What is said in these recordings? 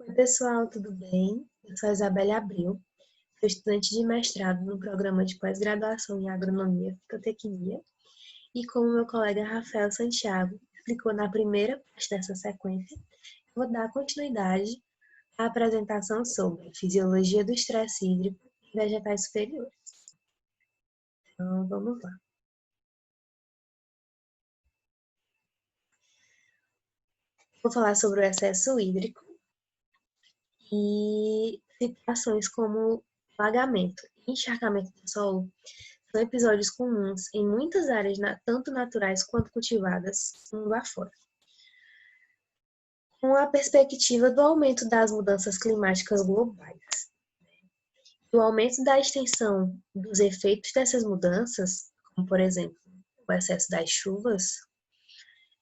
Oi, pessoal, tudo bem? Eu sou a Isabelle Abreu, sou estudante de mestrado no programa de pós-graduação em Agronomia e Fitotecnia, e como meu colega Rafael Santiago explicou na primeira parte dessa sequência, eu vou dar continuidade à apresentação sobre fisiologia do estresse hídrico em vegetais superiores. Então, vamos lá. Vou falar sobre o excesso hídrico e situações como alagamento e encharcamento do solo são episódios comuns em muitas áreas, tanto naturais quanto cultivadas, mundo afora. Com a perspectiva do aumento das mudanças climáticas globais, o aumento da extensão dos efeitos dessas mudanças, como por exemplo o excesso das chuvas,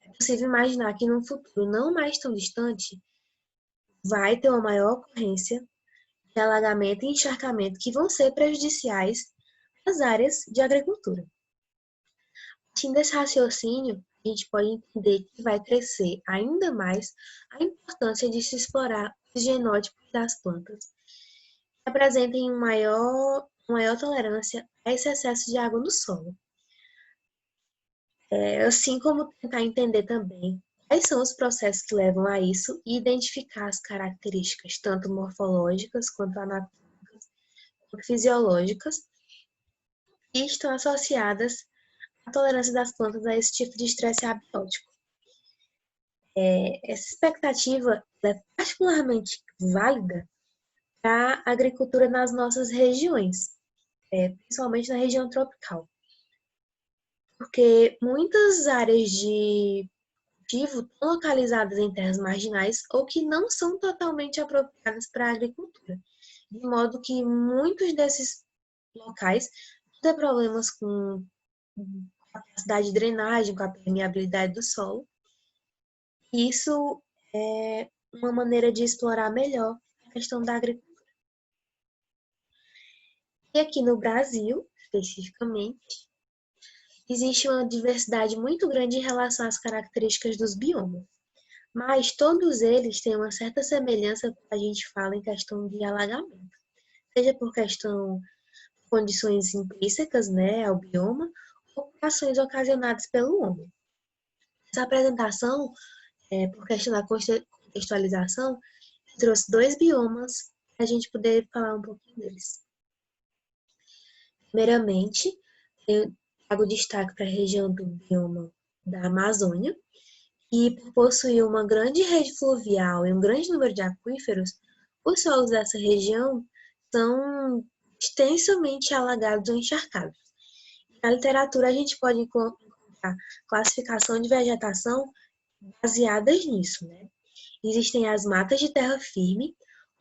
é possível imaginar que num futuro não mais tão distante vai ter uma maior ocorrência de alagamento e encharcamento que vão ser prejudiciais às áreas de agricultura. Partindo desse raciocínio, a gente pode entender que vai crescer ainda mais a importância de se explorar os genótipos das plantas, que apresentem maior tolerância a esse excesso de água no solo. Assim como tentar entender também quais são os processos que levam a isso e identificar as características, tanto morfológicas quanto anatômicas, quanto fisiológicas, que estão associadas à tolerância das plantas a esse tipo de estresse abiótico. Essa expectativa é particularmente válida para a agricultura nas nossas regiões, principalmente na região tropical, porque muitas áreas de cultivo estão localizadas em terras marginais ou que não são totalmente apropriadas para a agricultura, de modo que muitos desses locais têm problemas com capacidade de drenagem, com a permeabilidade do solo. Isso é uma maneira de explorar melhor a questão da agricultura. E aqui no Brasil, especificamente, existe uma diversidade muito grande em relação às características dos biomas, mas todos eles têm uma certa semelhança quando a gente fala em questão de alagamento, seja por questão de condições intrínsecas, né, ao bioma, ou por ações ocasionadas pelo homem. Essa apresentação, por questão da contextualização, trouxe dois biomas para a gente poder falar um pouquinho deles. Primeiramente, eu trago destaque para a região do bioma da Amazônia, que por possuir uma grande rede fluvial e um grande número de aquíferos, os solos dessa região são extensamente alagados ou encharcados. Na literatura, a gente pode encontrar classificação de vegetação baseadas nisso, né? Existem as matas de terra firme,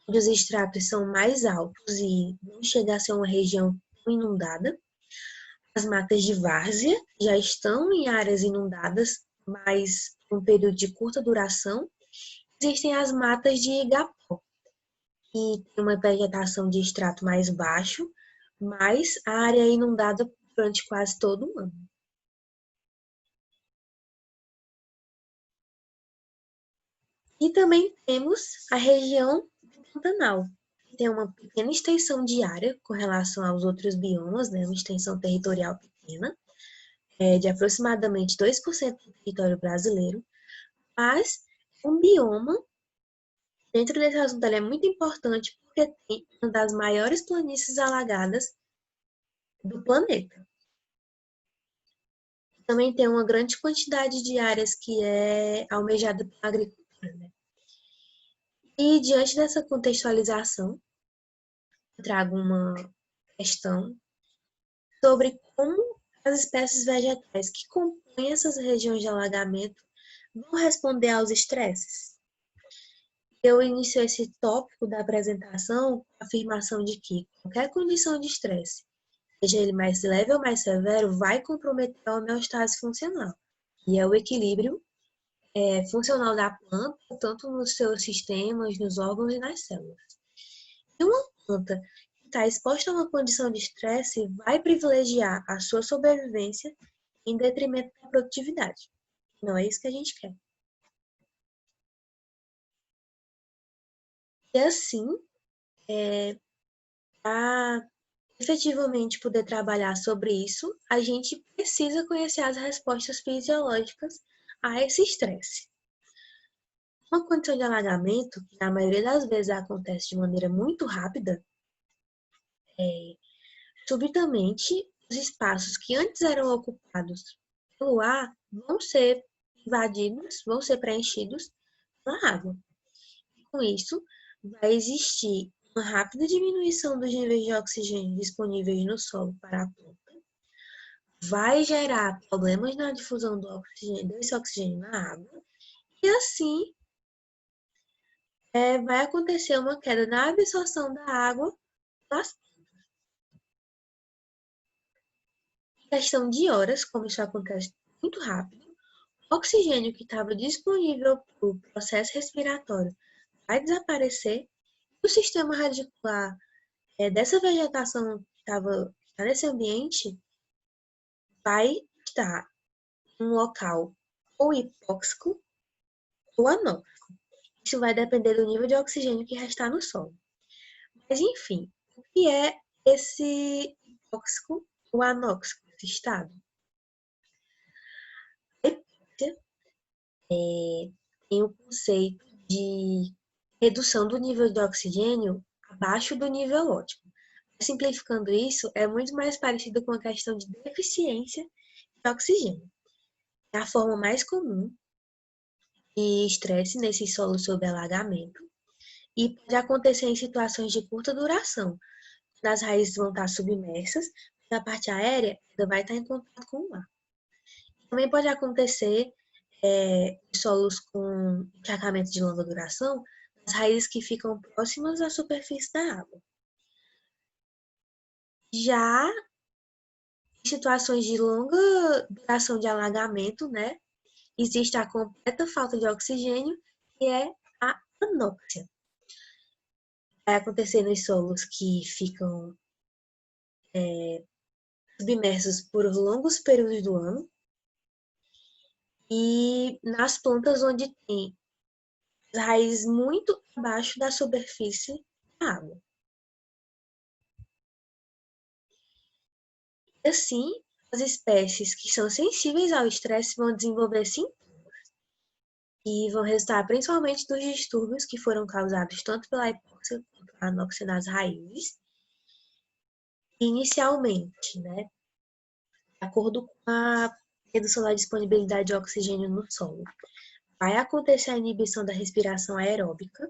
onde os estratos são mais altos e não chega a ser uma região inundada. As matas de várzea já estão em áreas inundadas, mas por um período de curta duração. Existem as matas de igapó, que tem uma vegetação de extrato mais baixo, mas a área é inundada durante quase todo o ano. E também temos a região do Pantanal, que tem uma pequena extensão de área com relação aos outros biomas, né, uma extensão territorial pequena, de aproximadamente 2% do território brasileiro, mas um bioma, dentro desse assunto, ele é muito importante porque tem uma das maiores planícies alagadas do planeta. Também tem uma grande quantidade de áreas que é almejada pela agricultura, né? E diante dessa contextualização, eu trago uma questão sobre como as espécies vegetais que compõem essas regiões de alagamento vão responder aos estresses. Eu inicio esse tópico da apresentação com a afirmação de que qualquer condição de estresse, seja ele mais leve ou mais severo, vai comprometer a homeostase funcional, que é o equilíbrio funcional da planta, tanto nos seus sistemas, nos órgãos e nas células. E uma planta que está exposta a uma condição de estresse vai privilegiar a sua sobrevivência em detrimento da produtividade. Não é isso que a gente quer. E assim, para efetivamente poder trabalhar sobre isso, a gente precisa conhecer as respostas fisiológicas a esse estresse. Uma condição de alagamento, que na maioria das vezes acontece de maneira muito rápida, subitamente os espaços que antes eram ocupados pelo ar vão ser invadidos, vão ser preenchidos pela água. Com isso, vai existir uma rápida diminuição dos níveis de oxigênio disponíveis no solo para a planta, vai gerar problemas na difusão do oxigênio, desse oxigênio na água, e assim vai acontecer uma queda na absorção da água das em questão de horas, como isso acontece muito rápido, o oxigênio que estava disponível para o processo respiratório vai desaparecer, e o sistema radicular dessa vegetação que estava nesse ambiente vai estar em um local ou hipóxico ou anóxico. Isso vai depender do nível de oxigênio que restar no solo. Mas, enfim, o que é esse hipóxico ou anóxico, esse estado? A hipóxia tem o conceito de redução do nível de oxigênio abaixo do nível ótimo. Simplificando isso, é muito mais parecido com a questão de deficiência de oxigênio. É a forma mais comum de estresse nesses solos sob alagamento e pode acontecer em situações de curta duração, quando as raízes vão estar submersas e a parte aérea ainda vai estar em contato com o ar. Também pode acontecer em solos com encharcamento de longa duração, as raízes que ficam próximas à superfície da água. Já em situações de longa duração de alagamento, né, existe a completa falta de oxigênio, que é a anóxia. Vai acontecer nos solos que ficam submersos por longos períodos do ano e nas plantas onde tem as raízes muito abaixo da superfície da água. E assim, as espécies que são sensíveis ao estresse vão desenvolver sintomas e vão resultar principalmente dos distúrbios que foram causados tanto pela hipóxia quanto pela anóxia nas raízes. Inicialmente, né, de acordo com a redução da disponibilidade de oxigênio no solo, vai acontecer a inibição da respiração aeróbica.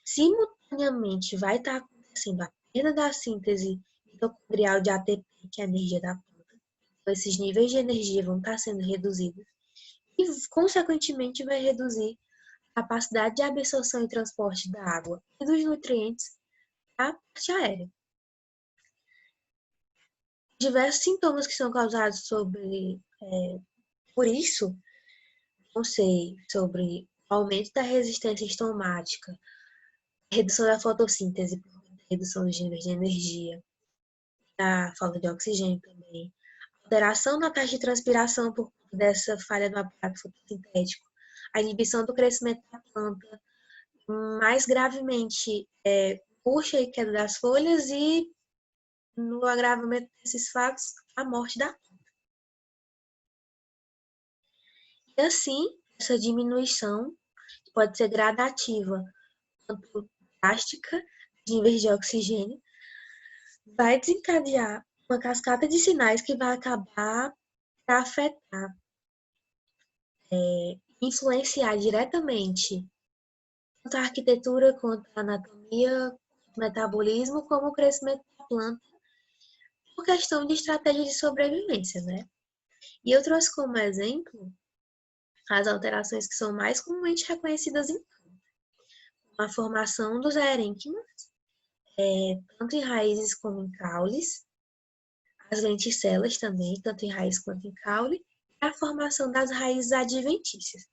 Simultaneamente, vai estar acontecendo a perda da síntese mitocondrial de ATP, que é a energia da planta. Então, esses níveis de energia vão estar sendo reduzidos e, consequentemente, vai reduzir a capacidade de absorção e transporte da água e dos nutrientes para a parte aérea. Diversos sintomas que são causados por isso, não sei, sobre o aumento da resistência estomática, redução da fotossíntese, redução dos níveis de energia, a falta de oxigênio também, alteração na taxa de transpiração por conta dessa falha no aparato fotossintético, a inibição do crescimento da planta, mais gravemente, murcha e queda das folhas e, no agravamento desses fatos, a morte da planta. E assim, essa diminuição pode ser gradativa, quanto drástica, de níveis de oxigênio, vai desencadear uma cascata de sinais que vai acabar para afetar, influenciar diretamente tanto a arquitetura quanto a anatomia, o metabolismo, como o crescimento da planta, por questão de estratégia de sobrevivência, né? E eu trouxe como exemplo as alterações que são mais comumente reconhecidas em a formação dos aerênquimas, tanto em raízes como em caules, as lenticelas também, tanto em raiz quanto em caule, e a formação das raízes adventícias.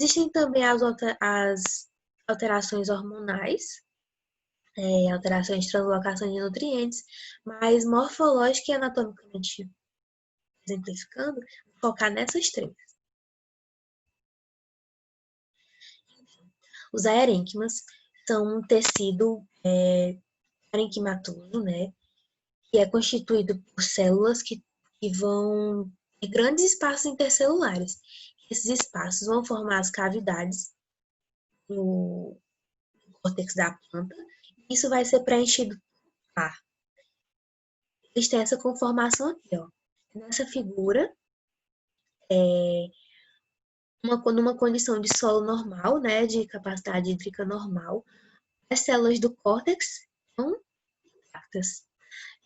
Existem também as alterações hormonais, alterações de translocação de nutrientes, mas morfológica e anatomicamente exemplificando, vou focar nessas três. Os aerênquimas são um tecido parenquimatoso, né? Que é constituído por células que vão ter grandes espaços intercelulares. Esses espaços vão formar as cavidades no córtex da planta. Isso vai ser preenchido por ar. Eles têm essa conformação aqui, ó. Nessa figura, numa condição de solo normal, né, de capacidade hídrica normal, as células do córtex estão intactas.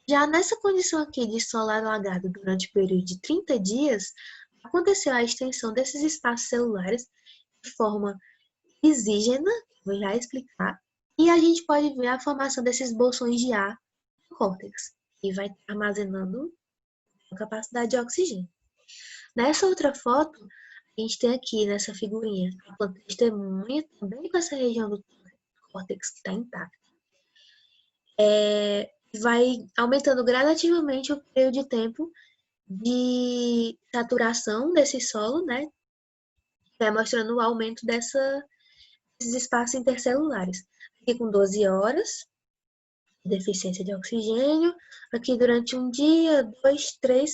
Já nessa condição aqui de solo alagado durante o período de 30 dias, aconteceu a extensão desses espaços celulares de forma exígena, vou já explicar, e a gente pode ver a formação desses bolsões de ar no córtex, e vai armazenando a capacidade de oxigênio. Nessa outra foto, a gente tem aqui nessa figurinha a planta testemunha também com essa região do córtex que está intacta. Vai aumentando gradativamente o período de tempo de saturação desse solo, né? Vai mostrando o aumento desses espaços intercelulares. Aqui com 12 horas, de deficiência de oxigênio. Aqui durante um dia, 2, 3,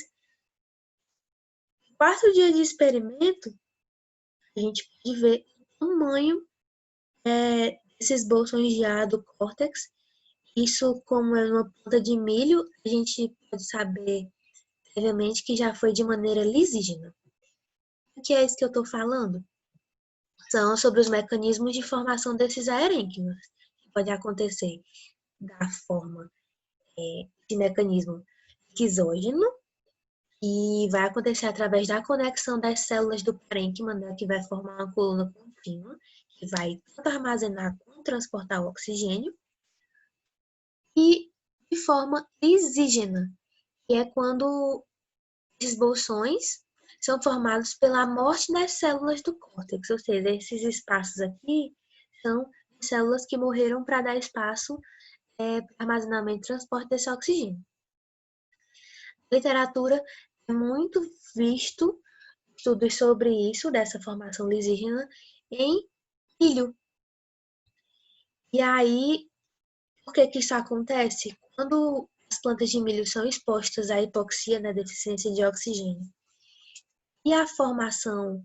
4 dias de experimento, a gente pode ver o tamanho desses bolsões de ar do córtex. Isso, como é uma planta de milho, a gente pode saber previamente que já foi de maneira lisígena. O que é isso que eu estou falando? São sobre os mecanismos de formação desses aerênquimas, que pode acontecer da forma de mecanismo exógeno, e vai acontecer através da conexão das células do parênquima, né, que vai formar uma coluna contínua, que vai tanto armazenar quanto transportar o oxigênio, e de forma exígena, que é quando esses bolsões são formados pela morte das células do córtex, ou seja, esses espaços aqui são células que morreram para dar espaço para armazenamento e transporte desse oxigênio. Na literatura é muito visto estudos sobre isso, dessa formação lisígena, em milho. E aí, por que que isso acontece? Quando as plantas de milho são expostas à hipoxia, né, deficiência de oxigênio, e a formação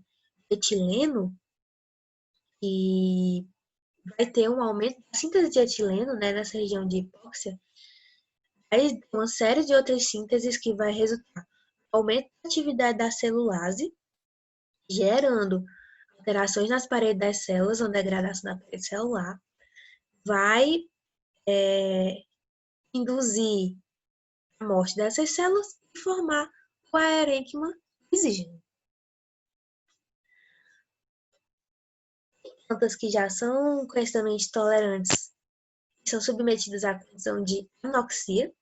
de etileno, e vai ter um aumento da síntese de etileno, né, nessa região de hipóxia, aí uma série de outras sínteses que vai resultar no aumento da atividade da celulase, gerando alterações nas paredes das células, uma degradação da parede celular, vai induzir a morte dessas células e formar o aerênquima exígeno. Plantas que já são conhecidamente tolerantes e são submetidas à condição de anoxia,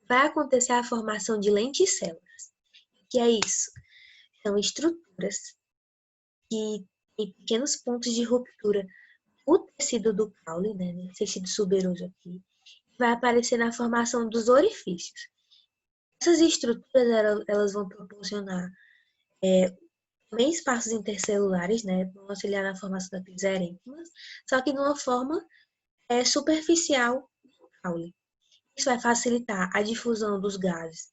vai acontecer a formação de lenticelas. O que é isso? São estruturas que têm pequenos pontos de ruptura no tecido do caule, né, no tecido suberoso aqui, vai aparecer na formação dos orifícios. Essas estruturas elas vão proporcionar também espaços intercelulares, né, vão auxiliar na formação daqueles arênquimas, só que de uma forma superficial do caule. Isso vai facilitar a difusão dos gases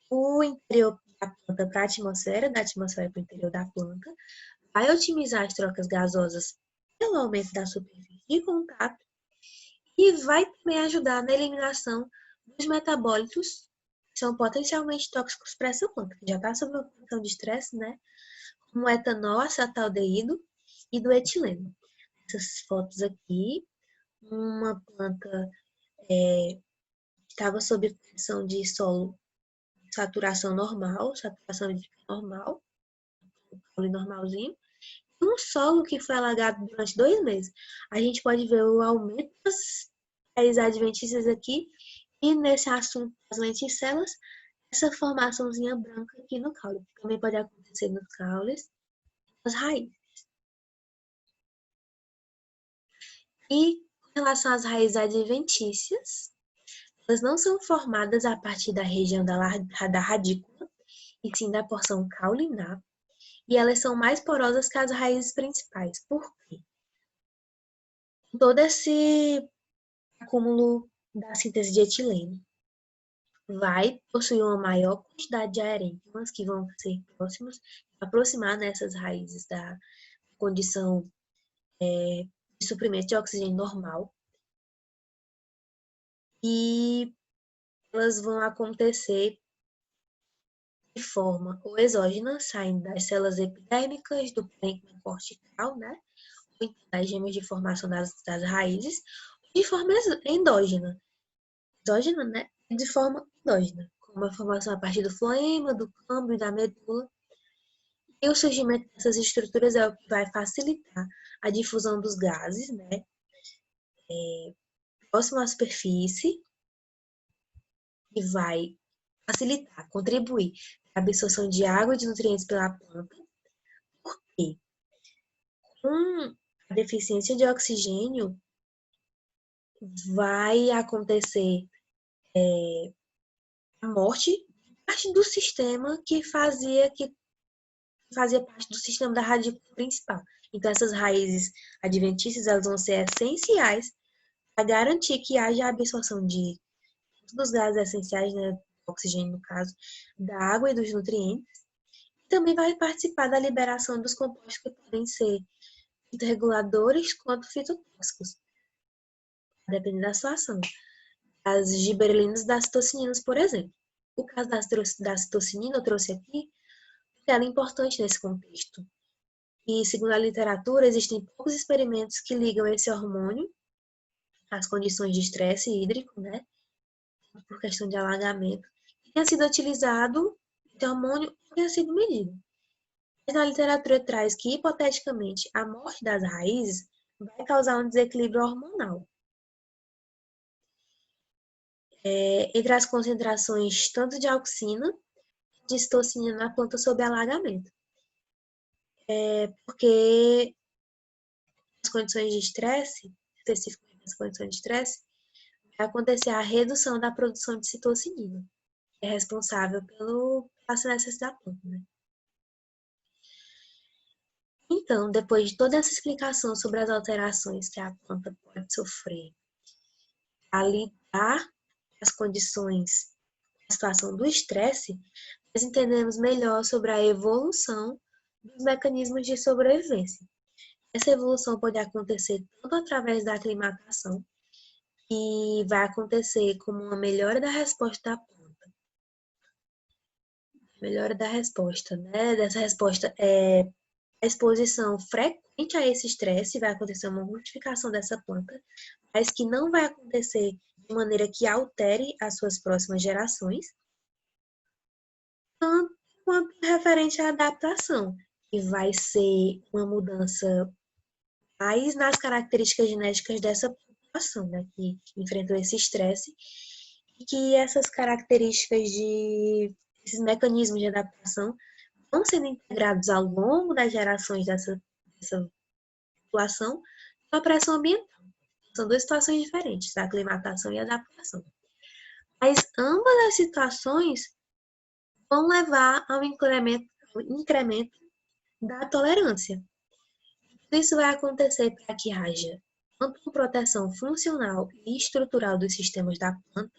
do interior da planta para a atmosfera, da atmosfera para o interior da planta, vai otimizar as trocas gasosas pelo aumento da superfície de contato e vai também ajudar na eliminação dos metabólitos que são potencialmente tóxicos para essa planta, que já está sob uma condição de estresse, né? Como o etanol, acetaldeído e do etileno. Essas fotos aqui, uma planta estava sob condição de solo saturação normal, saturação hídrica normal, caule normalzinho, e um solo que foi alagado durante 2 meses. A gente pode ver o aumento das raízes adventícias aqui, e nesse assunto das lenticelas, essa formaçãozinha branca aqui no caule. Também pode acontecer nos caules, nas raízes. E com relação às raízes adventícias, elas não são formadas a partir da região da radícula, e sim da porção caulinar, e elas são mais porosas que as raízes principais. Por quê? todo esse acúmulo da síntese de etileno, vai possuir uma maior quantidade de aerênquimas que vão ser próximas, aproximar nessas raízes da condição de suprimento de oxigênio normal, e elas vão acontecer de forma ou exógena, saindo das células epidérmicas, do parênquima cortical, né? Ou então das gemas de formação das raízes, de forma endógena. Exógena, né? De forma endógena, como a formação a partir do floema, do câmbio e da medula. E o surgimento dessas estruturas é o que vai facilitar a difusão dos gases, né? Próximo à superfície, e vai facilitar, contribuir para a absorção de água e de nutrientes pela planta. E com a deficiência de oxigênio, vai acontecer a morte de parte do sistema que fazia parte do sistema da radícula principal. Então, essas raízes adventícias, elas vão ser essenciais para garantir que haja a absorção de dos gases essenciais, né, oxigênio no caso, da água e dos nutrientes. Também vai participar da liberação dos compostos que podem ser tanto reguladores quanto fitotóxicos, dependendo da situação. As giberelinas das citocininas, por exemplo. O caso da citocinina eu trouxe aqui, porque ela é importante nesse contexto. E, segundo a literatura, existem poucos experimentos que ligam esse hormônio às condições de estresse hídrico, né? Por questão de alagamento, que tenha sido utilizado, esse hormônio tenha sido medido. Mas na literatura traz que, hipoteticamente, a morte das raízes vai causar um desequilíbrio hormonal. Entre as concentrações tanto de auxina quanto de citocina na planta sob alagamento. Porque as condições de estresse, especificamente nas condições de estresse, vai acontecer a redução da produção de citocinina, que é responsável pela senescência da planta, né? Então, depois de toda essa explicação sobre as alterações que a planta pode sofrer, a lidar as condições, a situação do estresse, nós entendemos melhor sobre a evolução dos mecanismos de sobrevivência. Essa evolução pode acontecer tanto através da aclimatação, que vai acontecer como uma melhora da resposta da planta. Melhora da resposta, né? Dessa resposta é a exposição frequente a esse estresse, vai acontecer uma modificação dessa planta, mas que não vai acontecer de maneira que altere as suas próximas gerações, tanto quanto referente à adaptação, que vai ser uma mudança mais nas características genéticas dessa população, né, que enfrentou esse estresse, e que essas características esses mecanismos de adaptação vão sendo integrados ao longo das gerações dessa população com a pressão ambiental. São duas situações diferentes, a aclimatação e a adaptação. Mas ambas as situações vão levar ao incremento da tolerância. Isso vai acontecer para que haja tanto uma proteção funcional e estrutural dos sistemas da planta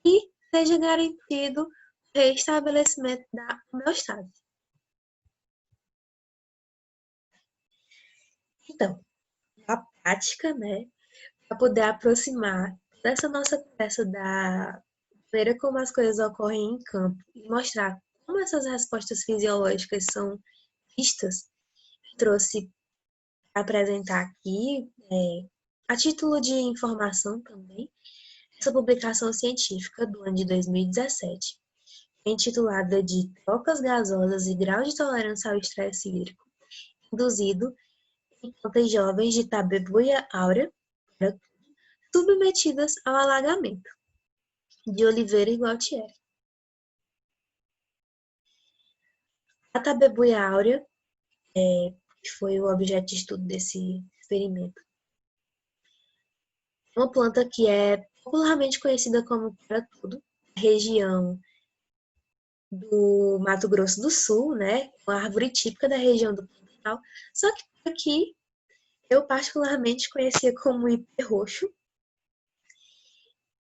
e seja garantido o restabelecimento da homeostase. Então, na prática, né, para poder aproximar dessa nossa conversa da maneira como as coisas ocorrem em campo e mostrar como essas respostas fisiológicas são vistas, trouxe para apresentar aqui, a título de informação também, essa publicação científica do ano de 2017, intitulada de Trocas gasosas e grau de tolerância ao estresse hídrico, induzido em plantas jovens de Tabebuia aurea, submetidas ao alagamento, de Oliveira e Gualtieri. A Tabebuia aurea, que foi o objeto de estudo desse experimento, é uma planta que é popularmente conhecida como para-tudo, região do Mato Grosso do Sul, né? Uma árvore típica da região do Pantanal. Só que aqui eu particularmente conhecia como ipê roxo.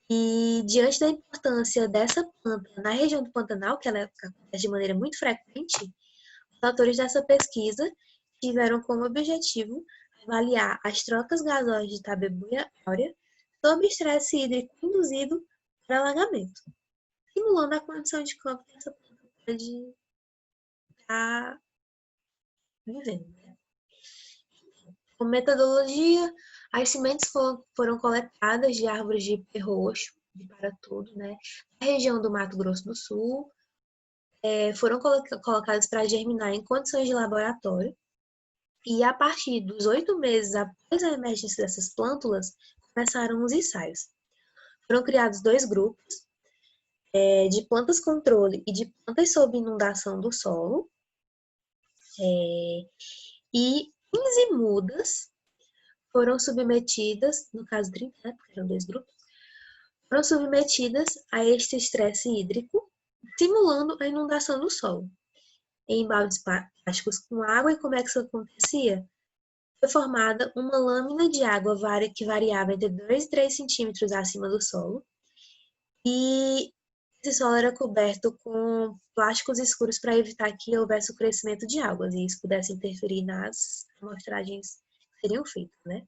E diante da importância dessa planta na região do Pantanal, que ela acontece de maneira muito frequente, os autores dessa pesquisa tiveram como objetivo avaliar as trocas gasosas de tabebuia áurea sob estresse hídrico induzido por alagamento, simulando a condição de campo que essa planta pode estar vivendo. Com metodologia, as sementes foram coletadas de árvores de ipê roxo, de para tudo, né, na região do Mato Grosso do Sul, foram colocadas para germinar em condições de laboratório, e a partir dos 8 meses após a emergência dessas plântulas, começaram os ensaios. Foram criados 2 grupos, de plantas controle e de plantas sob inundação do solo, e 15 mudas foram submetidas, no caso 30, né, porque eram 2 grupos, foram submetidas a este estresse hídrico, simulando a inundação do solo. Em baldes plásticos com água, e como é que isso acontecia? Foi formada uma lâmina de água que variava entre 2 e 3 centímetros acima do solo, e esse solo era coberto com plásticos escuros para evitar que houvesse o crescimento de águas e isso pudesse interferir nas amostragens que seriam feitas, né?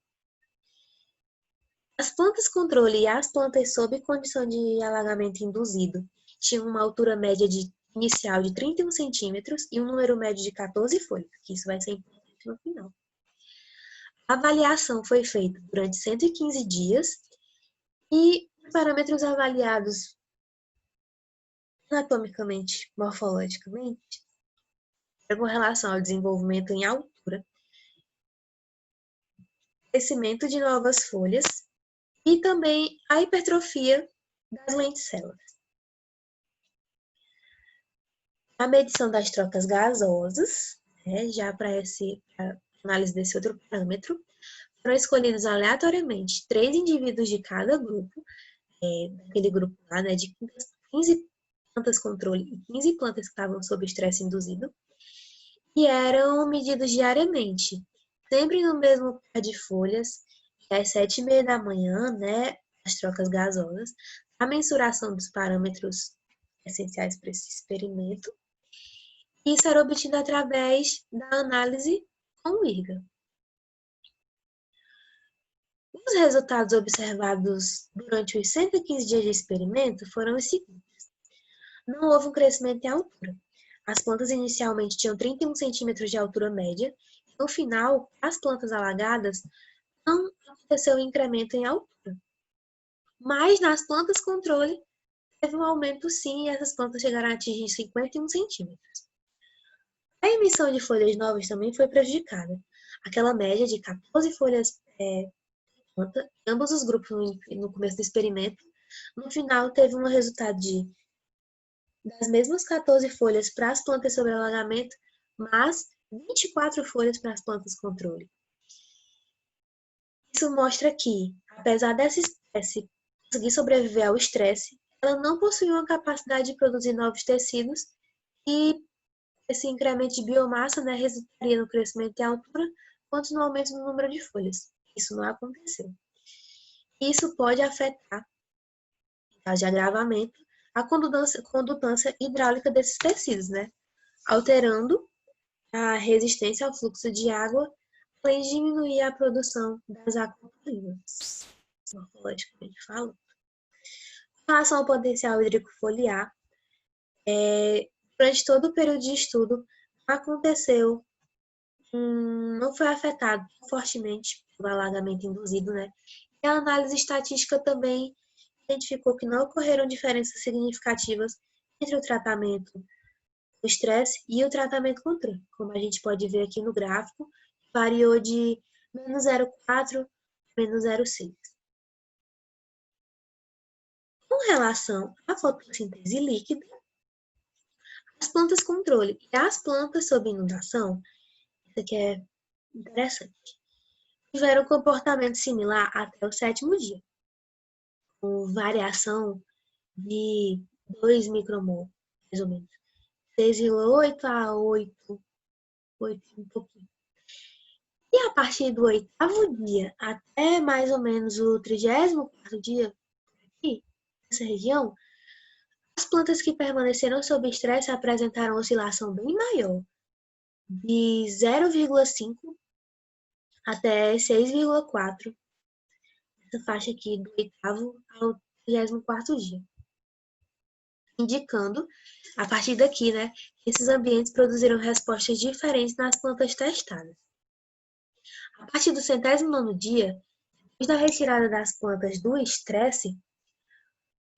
As plantas controle e as plantas sob condição de alagamento induzido tinham uma altura média inicial de 31 centímetros e um número médio de 14 folhas, que isso vai ser importante no final. A avaliação foi feita durante 115 dias e os parâmetros avaliados anatomicamente, morfologicamente, com relação ao desenvolvimento em altura, crescimento de novas folhas e também a hipertrofia das lenticelas. A medição das trocas gasosas, já para análise desse outro parâmetro, foram escolhidos aleatoriamente 3 indivíduos de cada grupo, daquele grupo lá, né, de 15 plantas controle e 15 plantas que estavam sob estresse induzido, e eram medidos diariamente, sempre no mesmo pé de folhas, às 7h30 da manhã, né, as trocas gasosas, a mensuração dos parâmetros essenciais para esse experimento. Isso era obtido através da análise com o IRGA. Os resultados observados durante os 115 dias de experimento foram os seguintes. Não houve um crescimento em altura. As plantas inicialmente tinham 31 centímetros de altura média. No final, as plantas alagadas não aconteceu um incremento em altura. Mas nas plantas controle, teve um aumento sim, e essas plantas chegaram a atingir 51 centímetros. A emissão de folhas novas também foi prejudicada. Aquela média de 14 folhas planta, ambos os grupos no começo do experimento, no final teve um resultado das mesmas 14 folhas para as plantas sob alagamento, mas 24 folhas para as plantas controle. Isso mostra que, apesar dessa espécie conseguir sobreviver ao estresse, ela não possuía uma capacidade de produzir novos tecidos e esse incremento de biomassa, né, resultaria no crescimento em altura, quanto no aumento do número de folhas. Isso não aconteceu. Isso pode afetar, em caso de agravamento, a condutância hidráulica desses tecidos, né, alterando a resistência ao fluxo de água, além de diminuir a produção das aquapolinas, morfologicamente falando. Com relação ao potencial hídrico foliar, durante todo o período de estudo, não foi afetado fortemente pelo alagamento induzido, né? E a análise estatística também identificou que não ocorreram diferenças significativas entre o tratamento do estresse e o tratamento controle. Como a gente pode ver aqui no gráfico, variou de menos 0,4 a menos 0,6. Com relação à fotossíntese líquida, as plantas controle e as plantas sob inundação, isso aqui é interessante, tiveram comportamento similar até o 7º dia, com variação de 2 micromol, mais ou menos. 6,8 a 8 um pouquinho. E a partir do 8º dia até mais ou menos o 34º dia, aqui, nessa região, as plantas que permaneceram sob estresse apresentaram oscilação bem maior, de 0,5 até 6,4, essa faixa aqui do 8º ao 34º dia, indicando, a partir daqui, né, que esses ambientes produziram respostas diferentes nas plantas testadas. A partir do 109º dia, depois da retirada das plantas do estresse,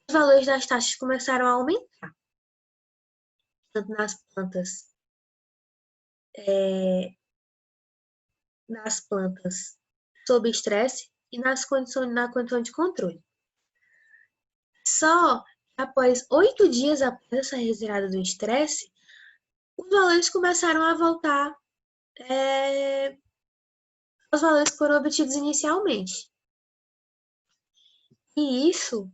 os valores das taxas começaram a aumentar, tanto nas plantas sob estresse e na condição de controle. Só após 8 dias após essa retirada do estresse, os valores começaram a voltar aos valores que foram obtidos inicialmente. E isso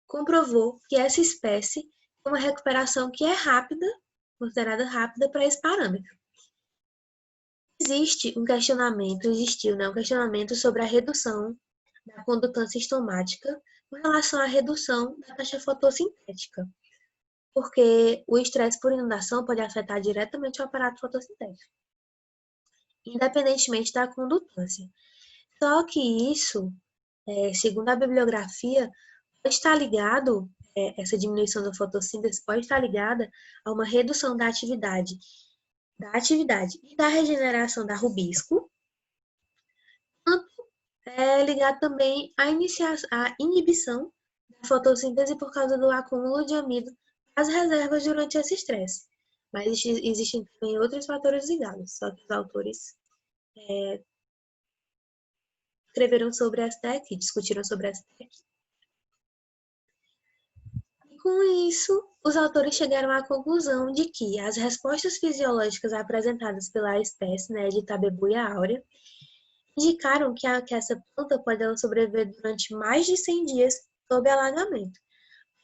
comprovou que essa espécie tem uma recuperação que é rápida, considerada rápida para esse parâmetro. Existiu um questionamento sobre a redução da condutância estomática com relação à redução da taxa fotossintética, porque o estresse por inundação pode afetar diretamente o aparato fotossintético, independentemente da condutância. Só que isso, segundo a bibliografia, pode estar ligado, essa diminuição da fotossíntese pode estar ligada a uma redução da atividade e da regeneração da rubisco, tanto ligado também à inibição da fotossíntese por causa do acúmulo de amido nas reservas durante esse estresse. Mas existem também outros fatores ligados, só que os autores escreveram sobre essa daqui, discutiram sobre essa daqui. E com isso, os autores chegaram à conclusão de que as respostas fisiológicas apresentadas pela espécie, né, de Tabebuia aurea, indicaram que essa planta pode sobreviver durante mais de 100 dias sob alagamento.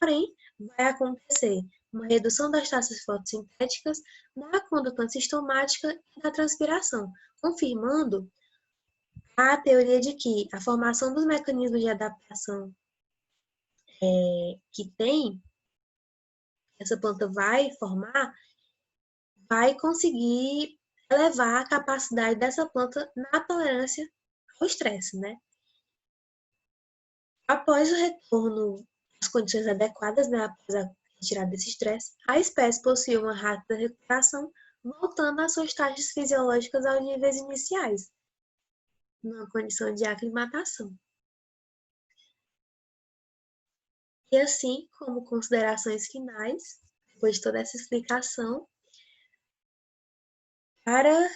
Porém, vai acontecer uma redução das taxas fotossintéticas, da condutância estomática e da transpiração, confirmando a teoria de que a formação dos mecanismos de adaptação que essa planta vai formar, vai conseguir elevar a capacidade dessa planta na tolerância ao estresse, né? Após o retorno às condições adequadas, né, após a retirada desse estresse, a espécie possui uma rápida recuperação, voltando às suas taxas fisiológicas aos níveis iniciais, numa condição de aclimatação. E assim, como considerações finais, depois de toda essa explicação, para os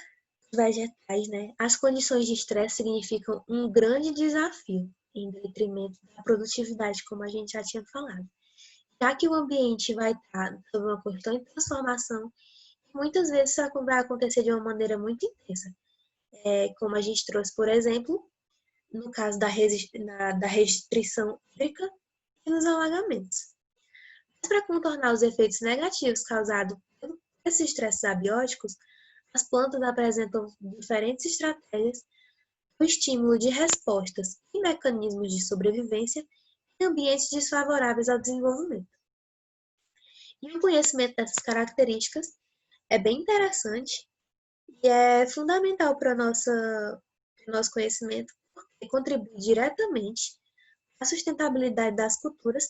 vegetais, né, as condições de estresse significam um grande desafio, em detrimento da produtividade, como a gente já tinha falado. Já que o ambiente vai estar sob uma constante transformação, muitas vezes isso vai acontecer de uma maneira muito intensa. Como a gente trouxe, por exemplo, no caso da restrição hídrica e nos alagamentos. Mas para contornar os efeitos negativos causados por esses estresses abióticos, as plantas apresentam diferentes estratégias para o estímulo de respostas e mecanismos de sobrevivência em ambientes desfavoráveis ao desenvolvimento. E o conhecimento dessas características é bem interessante e é fundamental para o nosso conhecimento, porque contribui diretamente para a sustentabilidade das culturas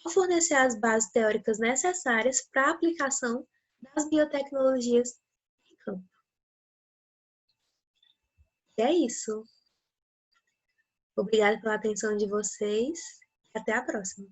ao fornecer as bases teóricas necessárias para a aplicação das biotecnologias em campo. E é isso. Obrigada pela atenção de vocês e até a próxima.